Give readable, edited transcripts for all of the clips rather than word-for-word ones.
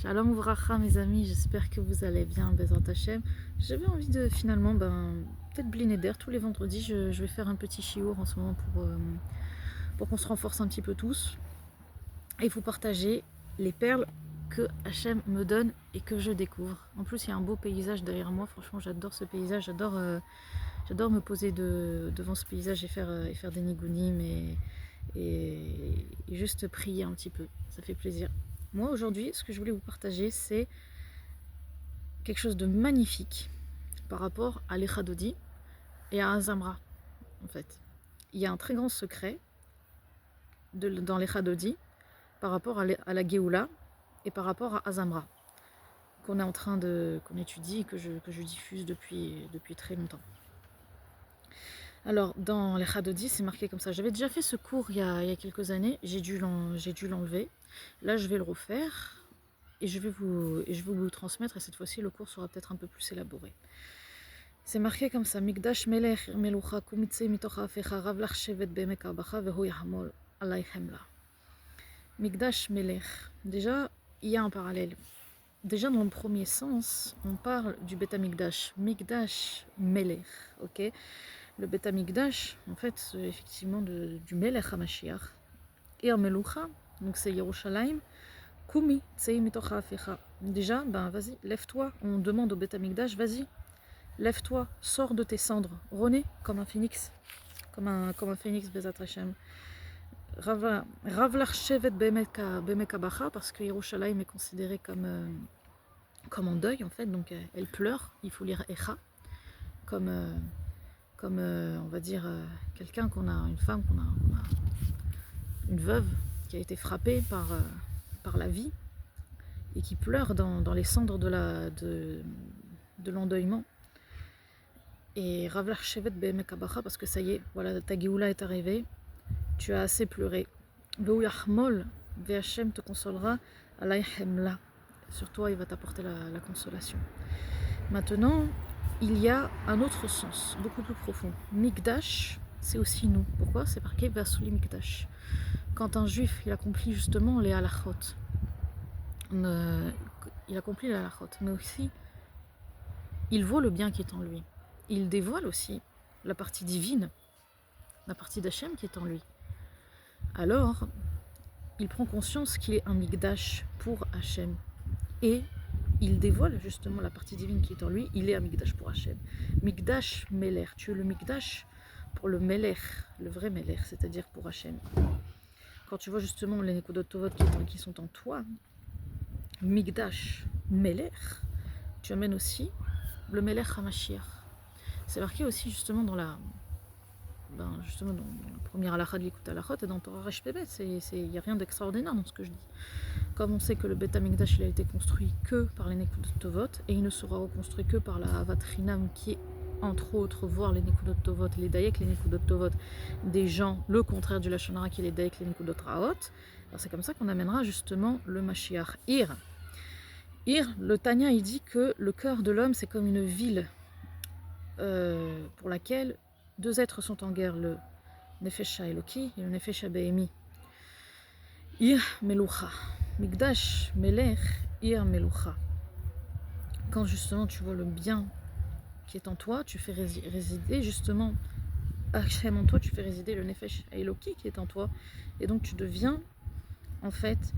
Shalom Vracha mes amis, j'espère que vous allez bien, Bezrat Hashem. J'avais envie de finalement, peut-être Blinéder, tous les vendredis, je vais faire un petit chiour en ce moment pour qu'on se renforce un petit peu tous et vous partager les perles que Hachem me donne et que je découvre. En plus, il y a un beau paysage derrière moi, franchement j'adore ce paysage, j'adore me poser devant ce paysage et faire des nigounim et juste prier un petit peu, ça fait plaisir. Moi aujourd'hui, ce que je voulais vous partager, c'est quelque chose de magnifique par rapport à l'Echadodi et à Azamra. En fait, il y a un très grand secret dans l'Echadodi par rapport à la Géoula et par rapport à Azamra qu'on est en train qu'on étudie et que je diffuse depuis très longtemps. Alors dans l'Echadodi, c'est marqué comme ça. J'avais déjà fait ce cours il y a quelques années, j'ai dû l'enlever. Là, je vais le refaire. Et je vais vous le transmettre, et cette fois-ci le cours sera peut-être un peu plus élaboré. C'est marqué comme ça: Mikdash melech melucha kumitze mitocha afecha rav lach shevet be'emek arbacha vehu yahmol alaychem la. Mikdash melech. Déjà, il y a un parallèle. Déjà dans le premier sens, on parle du Beth Amikdash. Mikdash melech, ok. Le Beth Amikdash, en fait, c'est effectivement du Melech HaMashiach. Et en melucha, donc c'est Yerushalayim. Kumi, tsei mitocha afecha. Déjà, vas-y, lève-toi. On demande au Beth Amikdash, vas-y, lève-toi, sors de tes cendres. René, comme un phénix. Comme un phénix, Bezat Hashem. Rav lach shevet be'emek habacha, parce que Yerushalayim est considérée comme en deuil, en fait. Donc elle pleure, il faut lire Echa. Comme on va dire, quelqu'un une femme une veuve qui a été frappée par la vie et qui pleure dans les cendres de l'endeuillement. Et Rav lach shevet be'emek habacha, parce que ça y est, voilà, ta Géoula est arrivée, tu as assez pleuré. Vehu yachmol, Hachem te consolera, alaychem la. Sur toi, il va t'apporter la consolation. Maintenant, il y a un autre sens, beaucoup plus profond. Mikdash, c'est aussi nous. Pourquoi? C'est marqué Vasuli Mikdash. Quand un juif, il accomplit justement les halachot, il accomplit les halachot, mais aussi, il vaut le bien qui est en lui. Il dévoile aussi la partie divine, la partie d'Hachem qui est en lui. Alors, il prend conscience qu'il est un Mikdash pour Hachem. Et il dévoile justement la partie divine qui est en lui. Il est un Mikdash pour Hachem. Mikdash Meler. Tu es le Mikdash pour le Meler, le vrai Meler, c'est-à-dire pour Hachem. Quand tu vois justement les Nekodot Tovot qui sont en toi, Mikdash Meler, tu amènes aussi le Meler HaMashiach. C'est marqué aussi justement dans la première halakha de l'écoute halachot et dans Torah Resh Pebet. Il n'y a rien d'extraordinaire dans ce que je dis. Comme on sait que le Beth Amikdash il a été construit que par les Nekodot Tovot et il ne sera reconstruit que par la Avat Chinam qui est entre autres voir les Nekodot Tovot, les Dayek, les Nekodot Tovot des gens, le contraire du Lashon Hara qui est les Dayek, les Nekodot Raot. Alors c'est comme ça qu'on amènera justement le Mashiach. Le Tanya il dit que le cœur de l'homme c'est comme une ville pour laquelle deux êtres sont en guerre, le Nefesh Eloki et le Nefesh Behemi. Ir Melucha. Mikdash Melech Ir Melucha. Quand justement tu vois le bien qui est en toi, tu fais résider justement Hachem en toi, tu fais résider le Nefesh Eloki qui est en toi. Et donc tu deviens en fait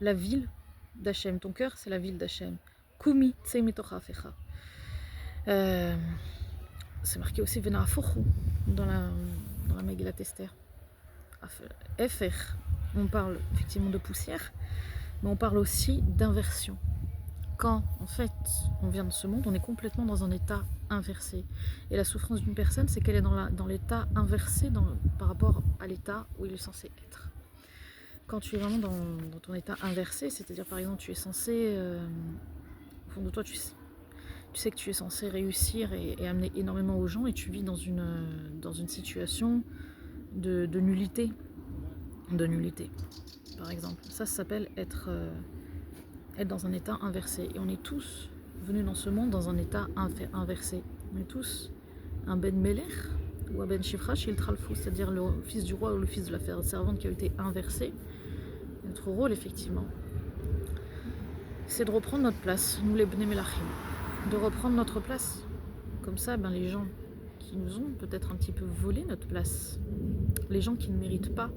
la ville d'Hachem. Ton cœur c'est la ville d'Hachem. Kumi Tsei Mitocha Afecha. C'est marqué aussi Vena Afochu dans la Megillat Esther. Efer, on parle effectivement de poussière, mais on parle aussi d'inversion. Quand en fait on vient de ce monde, on est complètement dans un état inversé. Et la souffrance d'une personne, c'est qu'elle est dans l'état inversé par rapport à l'état où il est censé être. Quand tu es vraiment dans ton état inversé, c'est-à-dire par exemple tu es censé, au fond de toi tu sais que tu es censé réussir et amener énormément aux gens et tu vis dans une situation de nullité. Par exemple. Ça s'appelle être dans un état inversé. Et on est tous venus dans ce monde dans un état inversé. On est tous un Ben Melech ou un Ben Shifra Shil Tralfou, c'est-à-dire le fils du roi ou le fils de la servante qui a été inversé. Notre rôle, effectivement, c'est de reprendre notre place, nous les Bnei Melachim, de reprendre notre place. Comme ça, les gens qui nous ont peut-être un petit peu volé notre place, les gens qui ne méritent pas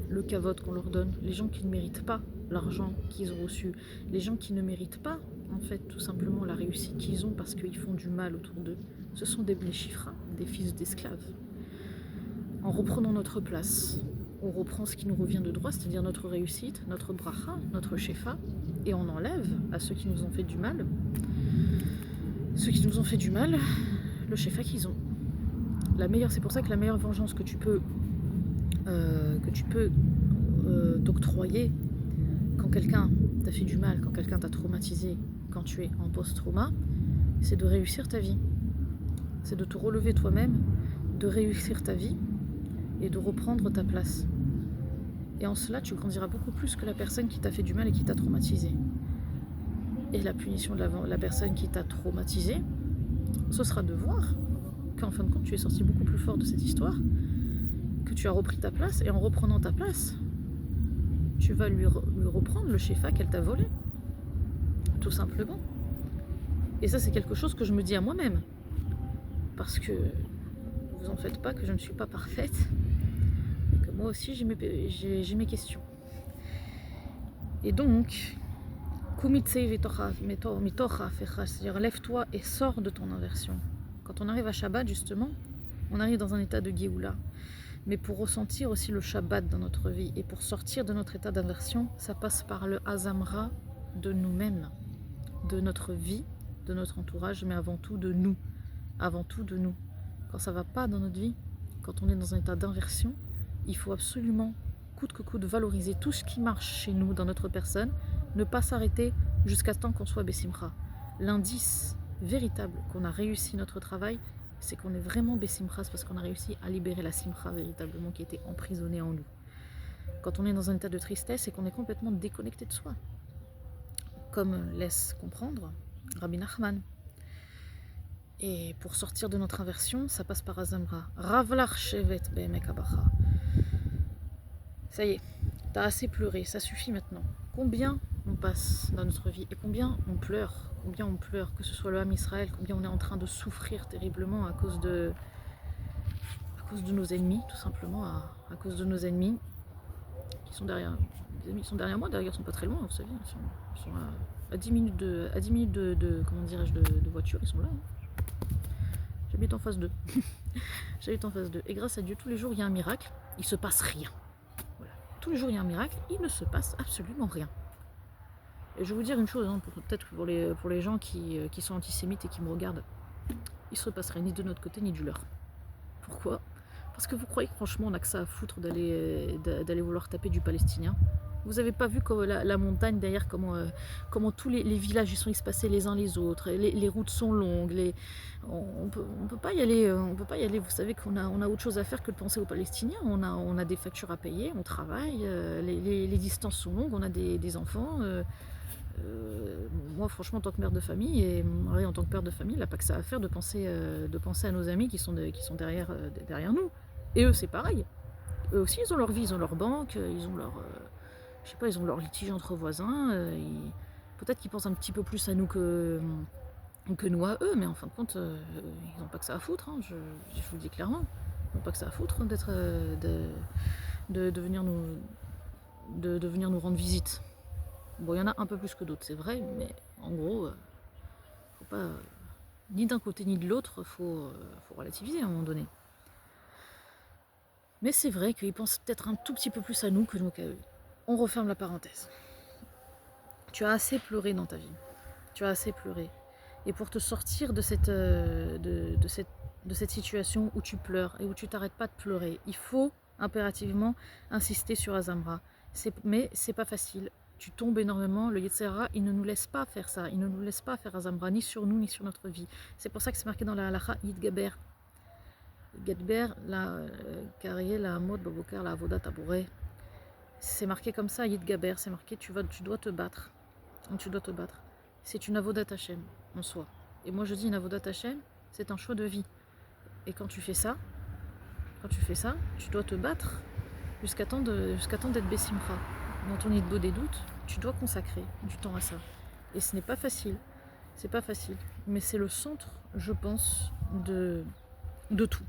le kavod qu'on leur donne, les gens qui ne méritent pas l'argent qu'ils ont reçu, les gens qui ne méritent pas, en fait, tout simplement la réussite qu'ils ont parce qu'ils font du mal autour d'eux. Ce sont des bnei shifra, des fils d'esclaves. En reprenant notre place, on reprend ce qui nous revient de droit, c'est-à-dire notre réussite, notre bracha, notre shefa, et on enlève à ceux qui nous ont fait du mal, le shefa qu'ils ont. C'est pour ça que la meilleure vengeance que tu peux t'octroyer quand quelqu'un t'a fait du mal, quand quelqu'un t'a traumatisé, quand tu es en post-trauma, c'est de réussir ta vie. C'est de te relever toi-même, de réussir ta vie et de reprendre ta place. Et en cela, tu grandiras beaucoup plus que la personne qui t'a fait du mal et qui t'a traumatisé. Et la punition de la personne qui t'a traumatisé, ce sera de voir qu'en fin de compte, tu es sorti beaucoup plus fort de cette histoire, que tu as repris ta place, et en reprenant ta place, tu vas lui reprendre le shefa qu'elle t'a volé. Tout simplement. Et ça, c'est quelque chose que je me dis à moi-même. Parce que, vous en faites pas, que je ne suis pas parfaite, et que moi aussi, j'ai mes questions. Et donc, c'est-à-dire lève-toi et sors de ton inversion. Quand on arrive à Shabbat, justement, on arrive dans un état de Géoula. Mais pour ressentir aussi le Shabbat dans notre vie et pour sortir de notre état d'inversion, ça passe par le Hazamra de nous-mêmes, de notre vie, de notre entourage, mais avant tout de nous. Avant tout de nous. Quand ça ne va pas dans notre vie, quand on est dans un état d'inversion, il faut absolument, coûte que coûte, valoriser tout ce qui marche chez nous, dans notre personne, ne pas s'arrêter jusqu'à temps qu'on soit Bessimcha. L'indice véritable qu'on a réussi notre travail, c'est qu'on est vraiment Bessimcha, parce qu'on a réussi à libérer la Simcha véritablement qui était emprisonnée en nous. Quand on est dans un état de tristesse, c'est qu'on est complètement déconnecté de soi. Comme laisse comprendre Rabbi Nachman. Et pour sortir de notre inversion, ça passe par Azamra. Ravlach shevet be'emek habacha. Ça y est, t'as assez pleuré, ça suffit maintenant. Combien on passe dans notre vie et combien on pleure, que ce soit le Ham Israël, combien on est en train de souffrir terriblement à cause de nos ennemis, tout simplement, à cause de nos ennemis qui sont derrière. Les ennemis qui sont derrière moi, d'ailleurs, ils sont pas très loin, vous savez, ils sont à 10 minutes de comment dirais-je, de voiture, ils sont là. J'habite en face d'eux. J'habite en face d'eux. Et grâce à Dieu, tous les jours, il y a un miracle, il se passe rien. Voilà. Tous les jours, il y a un miracle, il ne se passe absolument rien. Et je vais vous dire une chose, peut-être pour les gens qui sont antisémites et qui me regardent, il ne se passe rien ni de notre côté ni du leur. Pourquoi ? Parce que vous croyez que franchement on a que ça à foutre d'aller vouloir taper du palestinien ? Vous n'avez pas vu la montagne derrière, comment tous les villages ils sont espacés les uns les autres, les routes sont longues, on peut pas y aller, vous savez qu'on a autre chose à faire que de penser aux Palestiniens, on a des factures à payer, on travaille, les distances sont longues, on a des enfants. Moi franchement en tant que mère de famille et Marie en tant que père de famille, il n'a pas que ça à faire de penser à nos amis qui sont derrière nous. Et eux c'est pareil. Eux aussi ils ont leur vie, ils ont leur banque, ils ont leur ils ont leur litige entre voisins. Peut-être qu'ils pensent un petit peu plus à nous que nous à eux, mais en fin de compte ils n'ont pas que ça à foutre. Je vous le dis clairement, ils n'ont pas que ça à foutre d'être de venir nous rendre visite. Bon, il y en a un peu plus que d'autres, c'est vrai, mais en gros, faut pas ni d'un côté ni de l'autre, faut relativiser à un moment donné. Mais c'est vrai qu'ils pensent peut-être un tout petit peu plus à nous que nous qu'à eux. On referme la parenthèse. Tu as assez pleuré dans ta vie. Tu as assez pleuré. Et pour te sortir de cette situation où tu pleures et où tu t'arrêtes pas de pleurer, il faut impérativement insister sur Azamra. Mais c'est pas facile. Tu tombes énormément, le Yetzer Hara, il ne nous laisse pas faire ça, il ne nous laisse pas faire Azamra, ni sur nous, ni sur notre vie. C'est pour ça que c'est marqué dans la Halacha, Yitgaber. Yitgaber, la Karié, la Hamod, Babokar, la Avodat, Tabouré. C'est marqué comme ça, Yitgaber, c'est marqué, tu dois te battre. Tu dois te battre. C'est une Avodat Hashem, en soi. Et moi je dis une Avodat Hashem, c'est un choix de vie. Et quand tu fais ça, tu dois te battre jusqu'à temps d'être Bessimcha. Dans ton Idbo des doutes, tu dois consacrer du temps à ça. Et ce n'est pas facile. C'est pas facile. Mais c'est le centre, je pense, de tout.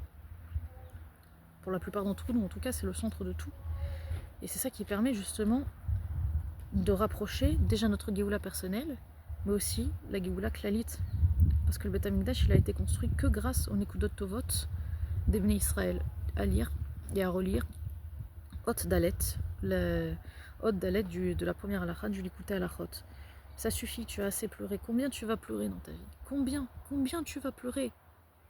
Pour la plupart d'entre nous, en tout cas, c'est le centre de tout. Et c'est ça qui permet justement de rapprocher déjà notre Géoula personnelle, mais aussi la Géoula Klalit. Parce que le Beth Amikdash, il a été construit que grâce au Nekudot Tovot des Bnei Israël, à lire et à relire Hot Dalet, le Hot Dalet de la première halakha du Likutei Halachot. Ça suffit, tu as assez pleuré. Combien tu vas pleurer dans ta vie? Combien tu vas pleurer?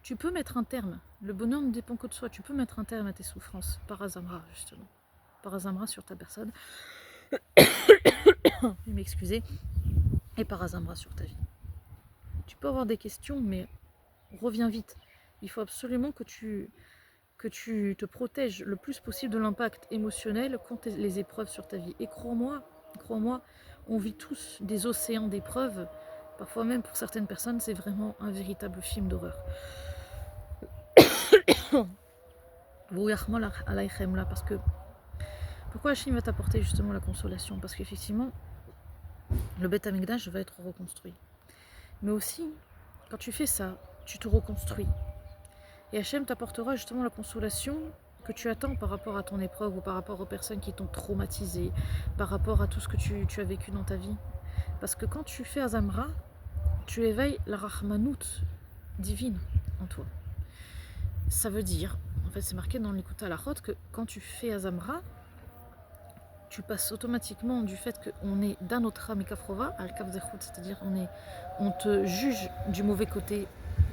Tu peux mettre un terme. Le bonheur ne dépend que de soi. Tu peux mettre un terme à tes souffrances, par Azamra, justement. Par Azamra sur ta personne. Veuillez m'excuser. Et par Azamra sur ta vie. Tu peux avoir des questions, mais reviens vite. Il faut absolument que tu te protèges le plus possible de l'impact émotionnel qu'ont les épreuves sur ta vie. Et crois-moi, on vit tous des océans d'épreuves. Parfois même pour certaines personnes, c'est vraiment un véritable film d'horreur. Parce que pourquoi Hachem va t'apporter justement la consolation? Parce qu'effectivement, le Beth Amikdash va être reconstruit. Mais aussi, quand tu fais ça, tu te reconstruis. Et Hachem t'apportera justement la consolation que tu attends par rapport à ton épreuve ou par rapport aux personnes qui t'ont traumatisé, par rapport à tout ce que tu as vécu dans ta vie. Parce que quand tu fais Azamra, tu éveilles la Rahmanout divine en toi. Ça veut dire, en fait c'est marqué dans l'Likutei Halachot, que quand tu fais Azamra, tu passes automatiquement du fait qu'on est d'anotra mikafrova al kaf zechut, c'est-à-dire on te juge du mauvais côté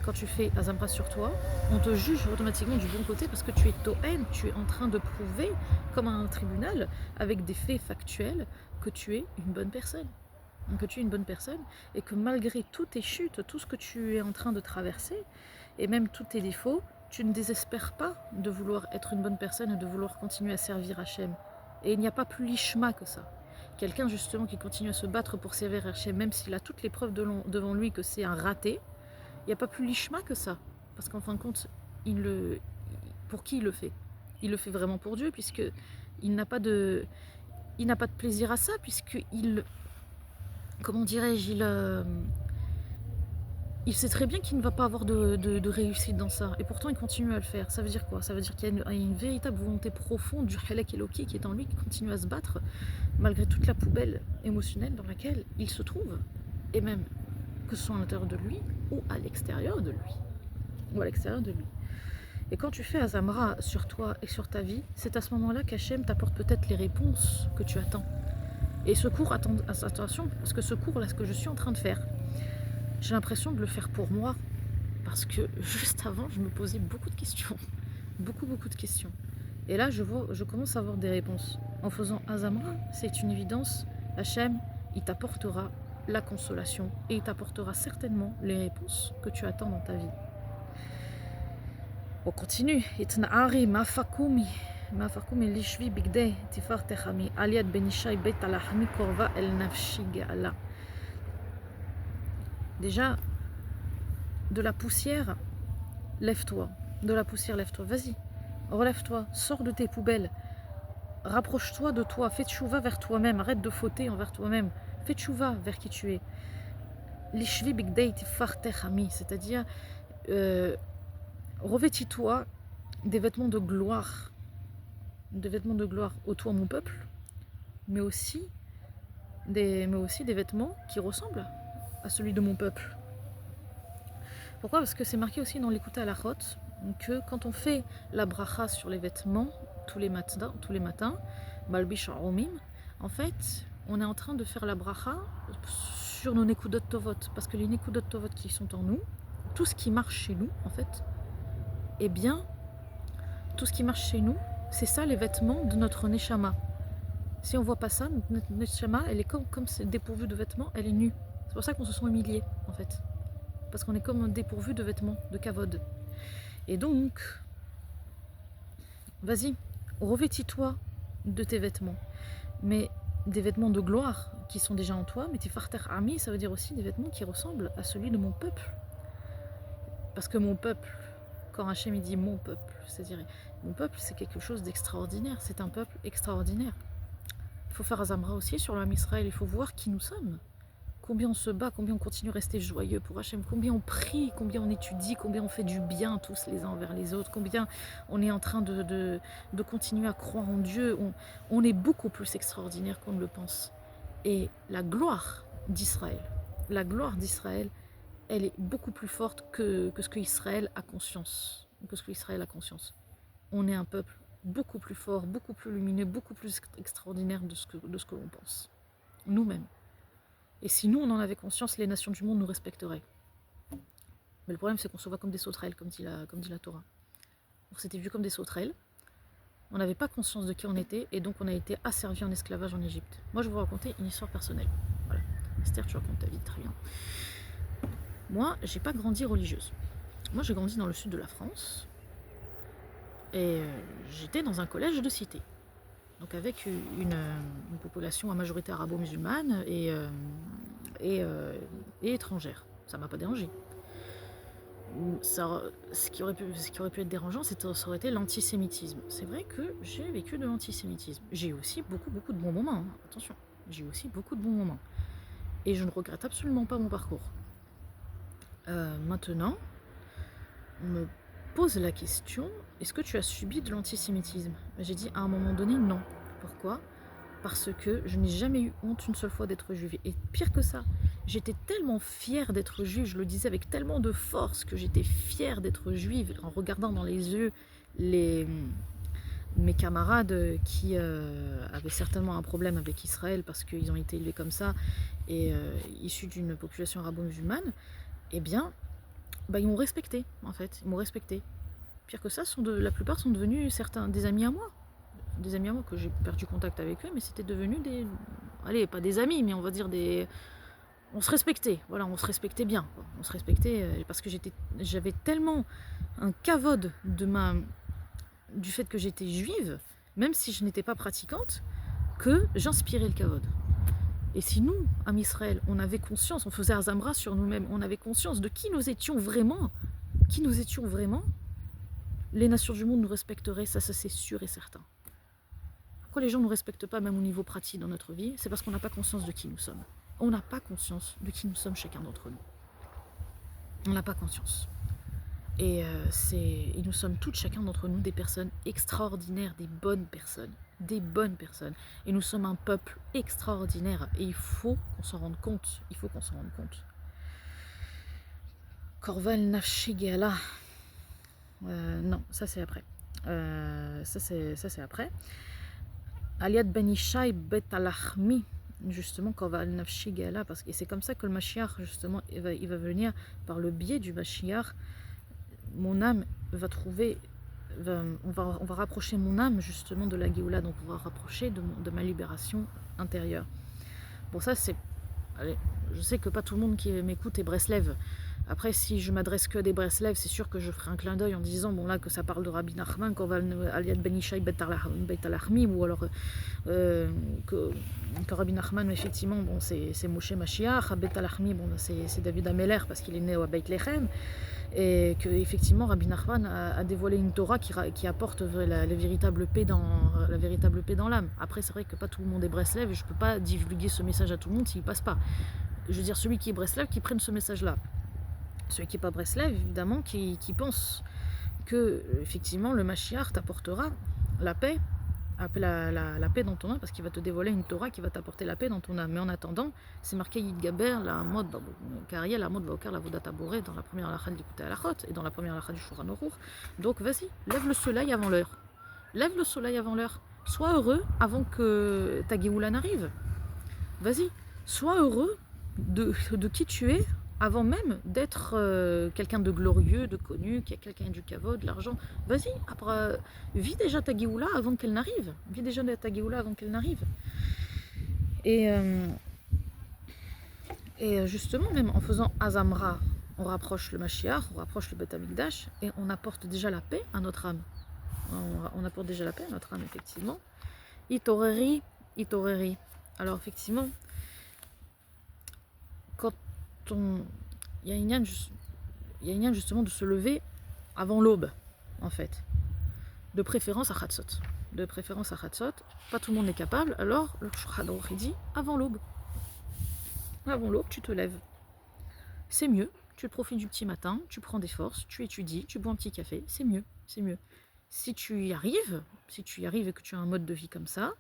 quand tu fais Azamra sur toi, on te juge automatiquement du bon côté parce que tu es Toen, tu es en train de prouver, comme un tribunal, avec des faits factuels, que tu es une bonne personne. Que tu es une bonne personne et que malgré toutes tes chutes, tout ce que tu es en train de traverser, et même tous tes défauts, tu ne désespères pas de vouloir être une bonne personne et de vouloir continuer à servir Hachem. Et il n'y a pas plus lishma que ça. Quelqu'un justement qui continue à se battre pour servir Hachem, même s'il a toutes les preuves devant lui que c'est un raté, il n'y a pas plus lishma que ça. Parce qu'en fin de compte, pour qui il le fait? Il le fait vraiment pour Dieu, puisqu'il n'a pas de plaisir à ça, puisqu'il... Comment dirais-je, il sait très bien qu'il ne va pas avoir de réussite dans ça. Et pourtant, il continue à le faire. Ça veut dire quoi? Ça veut dire qu'il y a une véritable volonté profonde du Halek Eloki qui est en lui, qui continue à se battre, malgré toute la poubelle émotionnelle dans laquelle il se trouve. Et même, que ce soit à l'intérieur de lui ou à l'extérieur de lui. Et quand tu fais Azamra sur toi et sur ta vie, c'est à ce moment-là qu'Hachem t'apporte peut-être les réponses que tu attends. Et ce cours, attention, parce que ce cours-là, ce que je suis en train de faire, j'ai l'impression de le faire pour moi, parce que juste avant, je me posais beaucoup de questions. Beaucoup de questions. Et là, je commence à avoir des réponses. En faisant Azamra, c'est une évidence, Hachem, il t'apportera la consolation et il t'apportera certainement les réponses que tu attends dans ta vie. On continue. Itna'ari mafakumi. Lishvi bigdei tifar techami aliad benishai beit alahmi korva el nafshi ge'ala. Déjà, de la poussière, lève-toi. Vas-y, relève-toi, sors de tes poubelles. Rapproche-toi de toi, fais tchouva vers toi-même, arrête de fauter envers toi-même. Fais tchouva vers qui tu es. Lishvi bigdei tifar techami, c'est-à-dire revêtis-toi des vêtements de gloire. Ô toi mon peuple, mais aussi des vêtements qui ressemblent à celui de mon peuple. Pourquoi? Parce que c'est marqué aussi dans l'Likutei Halachot que quand on fait la bracha sur les vêtements tous les matins, Malbish Aromim, en fait, on est en train de faire la bracha sur nos Nekudot Tovot, parce que les Nekudot Tovot qui sont en nous, tout ce qui marche chez nous, en fait, eh bien, tout ce qui marche chez nous, c'est ça les vêtements de notre Neshama. Si on voit pas ça, notre Neshama, elle est comme c'est dépourvue de vêtements, elle est nue. C'est pour ça qu'on se sent humilié, en fait. Parce qu'on est comme dépourvu de vêtements, de kavod. Et donc, vas-y, revêtis-toi de tes vêtements. Mais des vêtements de gloire qui sont déjà en toi, mais tifarter ami, ça veut dire aussi des vêtements qui ressemblent à celui de mon peuple. Parce que mon peuple, quand Hachem dit mon peuple, c'est-à-dire mon peuple, c'est quelque chose d'extraordinaire, c'est un peuple extraordinaire. Il faut faire Azamra aussi sur l'âme Israël, il faut voir qui nous sommes. combien on se bat, combien on continue à rester joyeux pour Hachem, combien on prie, combien on étudie, combien on fait du bien tous les uns envers les autres, combien on est en train de continuer à croire en Dieu. On est beaucoup plus extraordinaire qu'on ne le pense. Et la gloire d'Israël, elle est beaucoup plus forte que ce qu'Israël a conscience. On est un peuple beaucoup plus fort, beaucoup plus lumineux, beaucoup plus extraordinaire de ce que l'on pense. Nous-mêmes. Et si nous, on en avait conscience, les nations du monde nous respecteraient. Mais le problème, c'est qu'on se voit comme des sauterelles, comme dit la Torah. On s'était vu comme des sauterelles, on n'avait pas conscience de qui on était, et donc on a été asservis en esclavage en Égypte. Moi, je vais vous raconter une histoire personnelle. Voilà. Esther, tu racontes ta vie, très bien. Moi, j'ai pas grandi religieuse. Moi, j'ai grandi dans le sud de la France, et j'étais dans un collège de cité. Donc avec une population à majorité arabo-musulmane et étrangère. Ça m'a pas dérangé. Ce qui aurait pu être dérangeant, ça aurait été l'antisémitisme. C'est vrai que j'ai vécu de l'antisémitisme. J'ai aussi beaucoup de bons moments. Hein. Attention, j'ai aussi beaucoup de bons moments. Et je ne regrette absolument pas mon parcours. Maintenant, on me pose la question, est-ce que tu as subi de l'antisémitisme? J'ai dit à un moment donné non. Pourquoi? Parce que je n'ai jamais eu honte une seule fois d'être juive. Et pire que ça, j'étais tellement fière d'être juive, je le disais avec tellement de force que j'étais fière d'être juive, en regardant dans les yeux mes camarades qui avaient certainement un problème avec Israël parce qu'ils ont été élevés comme ça et issus d'une population arabo-musulmane, eh bien, ils m'ont respecté en fait, ils m'ont respecté. Pire que ça, la plupart sont devenus des amis à moi. Des amis à moi que j'ai perdu contact avec eux, mais c'était devenu pas des amis, mais on va dire on se respectait, voilà, on se respectait bien, quoi. On se respectait parce que j'avais tellement un kavod du fait que j'étais juive, même si je n'étais pas pratiquante, que j'inspirais le kavod. Et si nous, à Israël, on avait conscience, on faisait Azamra sur nous-mêmes, on avait conscience de qui nous étions vraiment, les nations du monde nous respecteraient, ça c'est sûr et certain. Pourquoi les gens ne nous respectent pas, même au niveau pratique dans notre vie? C'est parce qu'on n'a pas conscience de qui nous sommes. On n'a pas conscience de qui nous sommes chacun d'entre nous. On n'a pas conscience. Et nous sommes toutes, chacun d'entre nous, des personnes extraordinaires, des bonnes personnes. Et nous sommes un peuple extraordinaire. Et il faut qu'on s'en rende compte. Korval Nafshi Geala. Non, ça c'est après. Ça c'est après. Aliad Ben Ishai Bet Alachmi, justement, Korval Nafshi Geala, parce que c'est comme ça que le Mashiach, justement, il va venir par le biais du Mashiach. Mon âme va trouver, on va rapprocher mon âme justement de la Géoula, donc on va rapprocher de ma libération intérieure. Bon, ça c'est, allez, je sais que pas tout le monde qui m'écoute est Breslev. Après, si je m'adresse que à des Breslev, c'est sûr que je ferai un clin d'œil en disant, bon là, que ça parle de Rabbi Nachman, qu'on va Aliad Ben Ishai Bet Alachmi, ou alors que Rabbi Nachman, effectivement, bon, c'est Moshe Mashiach, Bet Alachmi, bon, c'est David Ameller, parce qu'il est né à Beit Lechem, et que effectivement Rabbi Nachman a dévoilé une Torah qui apporte la véritable paix dans l'âme. Après, c'est vrai que pas tout le monde est Breslev, et je peux pas divulguer ce message à tout le monde s'il passe pas. Je veux dire, celui qui est Breslev, qui prenne ce message-là. Celui qui n'est pas Breslev, évidemment, qui pense que effectivement le Mashiach t'apportera la paix, la paix dans ton âme, parce qu'il va te dévoiler une Torah qui va t'apporter la paix dans ton âme. Mais en attendant, c'est marqué Yidgaber, la mode Kariel, la mode Vaokar, la Vodat Aboré, dans la première halakha de l'Ikouté Halachot et dans la première halakha du Shulchan Aruch. Donc vas-y, lève le soleil avant l'heure. Sois heureux avant que ta Géoula n'arrive. Vas-y, sois heureux de qui tu es avant même d'être quelqu'un de glorieux, de connu, qui a quelqu'un du kavod, de l'argent. Vas-y, après, vis déjà ta Géoula avant qu'elle n'arrive. Et justement, même en faisant Azamra, on rapproche le Mashiach, on rapproche le Beth Amikdash, et on apporte déjà la paix à notre âme. Effectivement. Itoreri. Alors, effectivement, quand il y a une yann justement de se lever avant l'aube, en fait. De préférence à Chatzot. Pas tout le monde est capable, alors le Shulchan Aruch dit avant l'aube. avant l'aube, tu te lèves. C'est mieux, tu profites du petit matin, tu prends des forces, tu étudies, tu bois un petit café, c'est mieux, c'est mieux. Si tu y arrives et que tu as un mode de vie comme ça,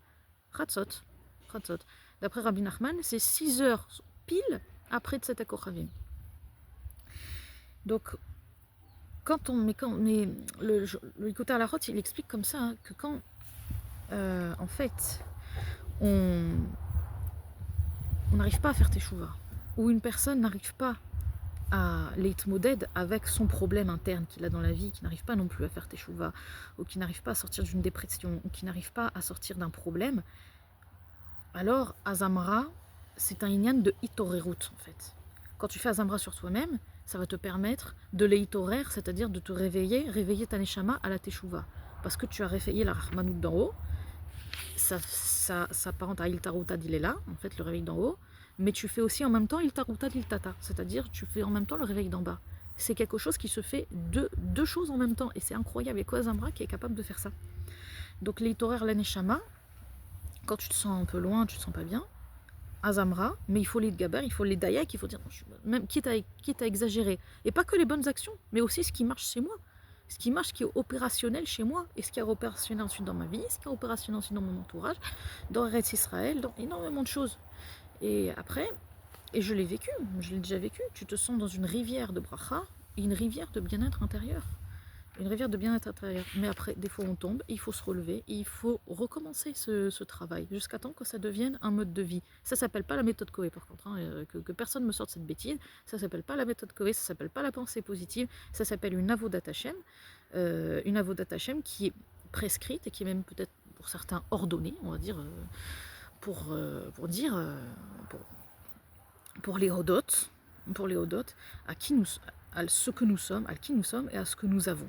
Khatsot, Khatsot. D'après Rabbi Nachman, c'est 6 heures pile après Tzetek Kochavim. Donc, le Likutei Halachot, il explique comme ça, hein, que quand, en fait, on n'arrive pas à faire teshuva, ou une personne n'arrive pas à leitmoded avec son problème interne qu'il a dans la vie, qui n'arrive pas non plus à faire teshuva, ou qui n'arrive pas à sortir d'une dépression, ou qui n'arrive pas à sortir d'un problème, alors Azamra, c'est un inyan de hitorerut en fait. Quand tu fais Azamra sur toi-même, ça va te permettre de leitorer, c'est-à-dire de te réveiller ta neshama à la teshuva. Parce que tu as réveillé la Rahmanout d'en haut, ça s'apparente à Iltaruta d'Ilela, en fait le réveil d'en haut, mais tu fais aussi en même temps Iltaruta d'Iltata, c'est-à-dire tu fais en même temps le réveil d'en bas. C'est quelque chose qui se fait deux choses en même temps, et c'est incroyable, il y a quoi Azamra qui est capable de faire ça. Donc leitorer la neshama, quand tu te sens un peu loin, tu te sens pas bien, Azamra, mais il faut les gaber, il faut les dayak, il faut dire, même quitte à exagérer. Et pas que les bonnes actions, mais aussi ce qui marche chez moi. Ce qui marche, ce qui est opérationnel chez moi, et ce qui est opérationnel ensuite dans ma vie, ce qui est opérationnel ensuite dans mon entourage, dans Eretz Israël, dans énormément de choses. Et après, et je l'ai vécu, je l'ai déjà vécu, tu te sens dans une rivière de bracha et une rivière de bien-être intérieur. Une rivière de bien-être intérieur. Mais après, des fois on tombe, il faut se relever, et il faut recommencer ce travail, jusqu'à temps que ça devienne un mode de vie. Ça s'appelle pas la méthode Coué par contre, hein, que personne me sorte cette bêtise, ça s'appelle pas la méthode Coué, ça s'appelle pas la pensée positive, ça s'appelle une avodat Hashem qui est prescrite, et qui est même peut-être pour certains ordonnée, on va dire, pour les hodotes, à ce que nous sommes, à qui nous sommes et à ce que nous avons.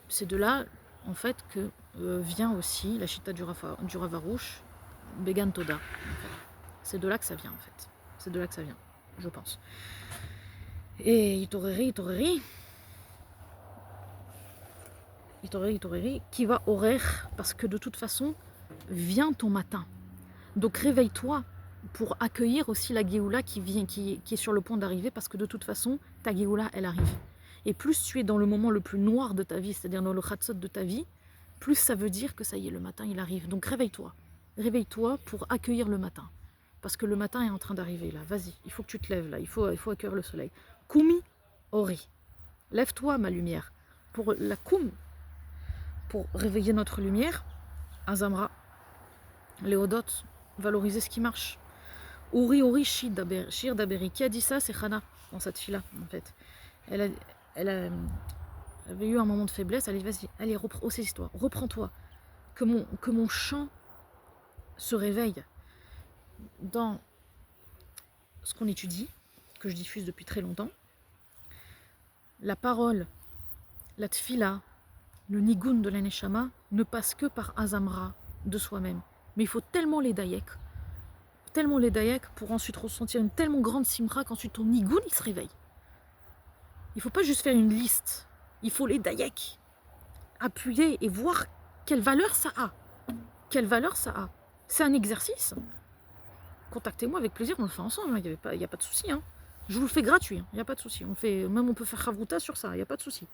C'est de là, en fait, que vient aussi la chita du Rav Arush, Began Toda. C'est de là que ça vient, en fait. C'est de là que ça vient, je pense. Et Itoreri, qui va horaire, parce que de toute façon, vient ton matin. Donc réveille-toi pour accueillir aussi la Géoula qui est sur le point d'arriver, parce que de toute façon, ta Géoula, elle arrive. Et plus tu es dans le moment le plus noir de ta vie, c'est-à-dire dans le khatsot de ta vie, plus ça veut dire que ça y est, le matin, il arrive. Donc réveille-toi. Réveille-toi pour accueillir le matin. Parce que le matin est en train d'arriver, là. Vas-y, il faut que tu te lèves, là. Il faut accueillir le soleil. Kumi Ori. Lève-toi, ma lumière. Pour la Koum, pour réveiller notre lumière, Azamra, Léodot, valoriser ce qui marche. Ori, Shir Daberi. Qui a dit ça? C'est Chana, dans cette fille-là, en fait. Elle avait eu un moment de faiblesse. Allez, vas-y, allez, ressaisis-toi, reprends-toi. Que mon chant se réveille dans ce qu'on étudie, que je diffuse depuis très longtemps. La parole, la tfila, le nigun de la neshama ne passe que par Azamra de soi-même. Mais il faut tellement les dayak pour ensuite ressentir une tellement grande simra qu'ensuite ton nigun il se réveille. Il ne faut pas juste faire une liste, il faut les dayak, appuyer et voir quelle valeur ça a. Quelle valeur ça a. C'est un exercice. Contactez-moi avec plaisir, on le fait ensemble, il n'y a pas de souci. Hein. Je vous le fais gratuit, il n'y a pas de souci. Même on peut faire Chavruta sur ça, il n'y a pas de souci.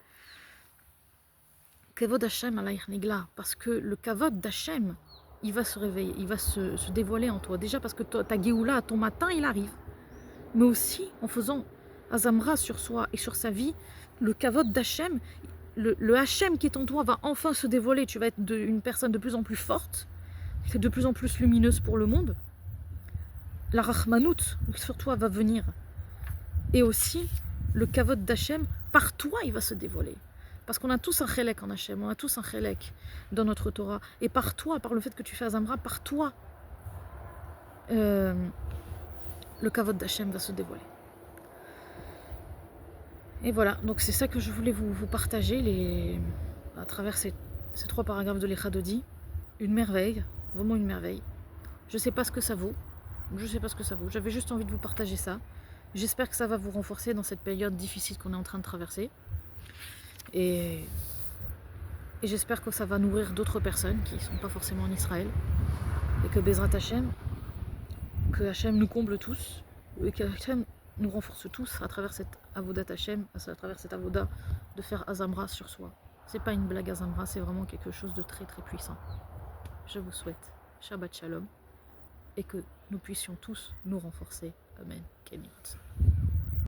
Kavod Hashem alayh negla, parce que le Kavod d'Hashem, il va se réveiller, il va se dévoiler en toi. Déjà parce que ta Géoula, ton matin, il arrive. Mais aussi en faisant Azamra sur soi et sur sa vie, le Kavod d'Hashem, le Hachem qui est en toi va enfin se dévoiler. Tu vas être une personne de plus en plus forte, de plus en plus lumineuse pour le monde. La Rahmanout sur toi va venir. Et aussi, le Kavod d'Hachem, par toi, il va se dévoiler. Parce qu'on a tous un chélek en Hachem, on a tous un chélek dans notre Torah. Et par toi, par le fait que tu fais Azamra, par toi, le Kavod d'Hachem va se dévoiler. Et voilà, donc c'est ça que je voulais vous partager à travers ces 3 paragraphes de l'Echadodi. Une merveille, vraiment une merveille. Je ne sais pas ce que ça vaut, j'avais juste envie de vous partager ça. J'espère que ça va vous renforcer dans cette période difficile qu'on est en train de traverser. Et j'espère que ça va nourrir d'autres personnes qui ne sont pas forcément en Israël. Et que Bezrat Hashem, que Hachem nous comble tous, et que Hachem nous renforce tous à travers cette avodat Hachem, à travers cette avoda de faire Azamra sur soi. C'est pas une blague Azamra, c'est vraiment quelque chose de très très puissant. Je vous souhaite Shabbat Shalom et que nous puissions tous nous renforcer. Amen. Kémirot.